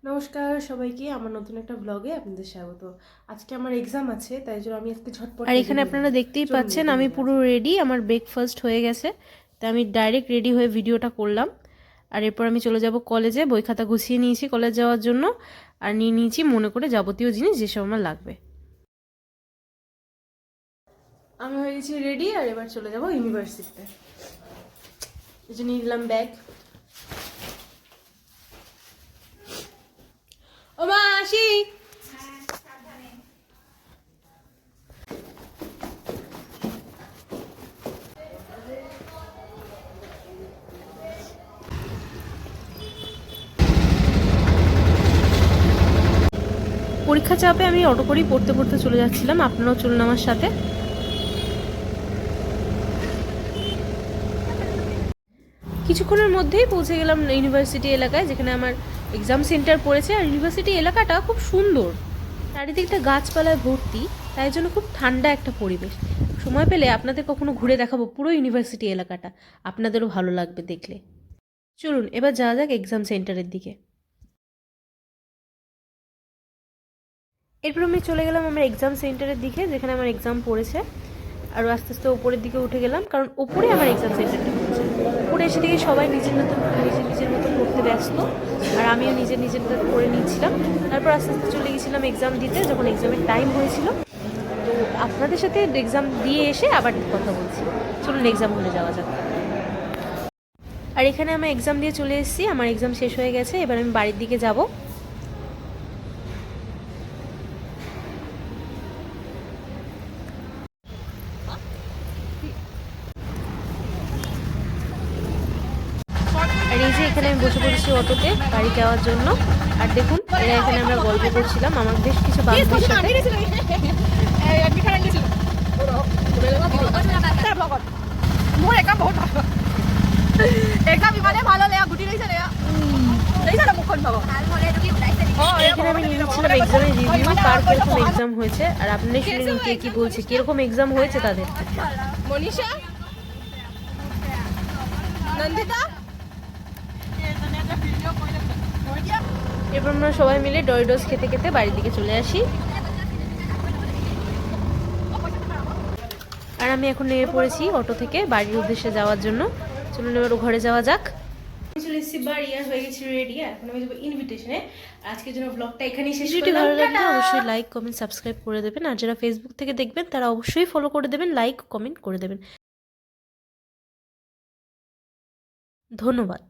নমস্কার সবাইকে, আমার নতুন একটা ব্লগে আপনাদের স্বাগত। আজকে আমার এক্সাম আছে, তাই জন্য আমি আজকে ঝটপট আর রেডি এখানে হয়ে আপনারা নেবো। দেখতেই চলুন পাচ্ছেন রেডি আমি হয়ে নেওয়া পুরো যাক। রেডি, আমার ব্রেকফাস্ট হয়ে গেছে। তো আমি ডাইরেক্ট রেডি হয়ে ভিডিওটা করলাম। আর এরপর আমি চলে যাব কলেজে, বই খাতা গুছিয়ে নিয়েছি কলেজ যাওয়ার জন্য। আর নিয়ে নিয়েছি মনে করে যাবতীয় জিনিস যেসব আমার লাগবে। আমি হয়ে গেছি রেডি, আর এবার চলে যাব ইউনিভার্সিটিতে। এই যে নিয়ে নিলাম ব্যাগ। ও মা, আসি। পরীক্ষা চাপে আমি অটো করেই পড়তে পড়তে চলে যাচ্ছিলাম, আপনারাও চলুন আমার সাথে। কিছুক্ষণের মধ্যেই পৌঁছে গেলাম ইউনিভার্সিটি এলাকায়, যেখানে আমার এক্সাম সেন্টার পড়েছে। আর ইউনিভার্সিটি এলাকাটা খুব সুন্দর, চারিদিকটা গাছপালায় ভর্তি, তাই জন্য খুব ঠান্ডা একটা পরিবেশ। সময় পেলে আপনাদের কখনো ঘুরে দেখাবো পুরো ইউনিভার্সিটি এলাকাটা, আপনাদেরও ভালো লাগবে দেখলে। চলুন এবার যাওয়া যাক এক্সাম সেন্টারের দিকে। এরপর আমি চলে গেলাম আমার এক্সাম সেন্টারের দিকে, যেখানে আমার এক্সাম পড়েছে। আর আস্তে আস্তে উপরের দিকে উঠে গেলাম, কারণ উপরে আমার এক্সাম সেন্টারটা পড়েছে। উপরে এসে থেকে সবাই নিজের মতো পড়তে ব্যস্ত, আর আমিও নিজের মতো পড়ে নিচ্ছিলাম। তারপর আস্তে আস্তে চলে গেছিলাম এক্সাম দিতে, যখন এক্সামের টাইম হয়েছিল। তো আপনাদের সাথে এক্সাম দিয়ে এসে আবার কথা বলছি। চলুন এক্সাম হলে যাওয়া যাক। আর এখানে আমি এক্সাম দিয়ে চলে এসেছি, আমার এক্সাম শেষ হয়ে গেছে। এবার আমি বাড়ির দিকে যাব। আর এই যে এখানে আমি বসে পড়েছি অটোতে বাড়ি যাওয়ার জন্য। আর দেখুন এরা এখানে আমরা গল্প করছিলাম, আমার বেশ কিছু বান্ধবীর সাথে। এখানে আমি নিয়ে নিচ্ছিলাম এক্সামের রিভিউ, কার কিরকম এক্সাম হয়েছে। আর আপনারা শুনে নিন কে কি বলছে, কিরকম এক্সাম হয়েছে তাদের। মনীষা, নন্দিতা। এরপর আমরা সবাই মিলে ডরিডোস খেতে খেতে বাড়ির দিকে চলে আসি। আর আমি এখন নেমে পড়েছি অটো থেকে বাড়ির উদ্দেশ্যে যাওয়ার জন্য। চলুন এবার ঘরে যাওয়া যাক। চলে এসেছি বাড়ি, আর হয়ে গেছি রেডি। এখন আমি যাবো ইনভিটেশনে। আজকের জন্য ব্লগটা এখানেই শেষ ভিডিওটি করলাম। ভালো লাগলে অবশ্যই লাইক কমেন্ট সাবস্ক্রাইব করে দেবেন। আর যারা ফেসবুক থেকে দেখবেন তারা অবশ্যই ফলো করে দেবেন, লাইক কমেন্ট করে দেবেন। ধন্যবাদ।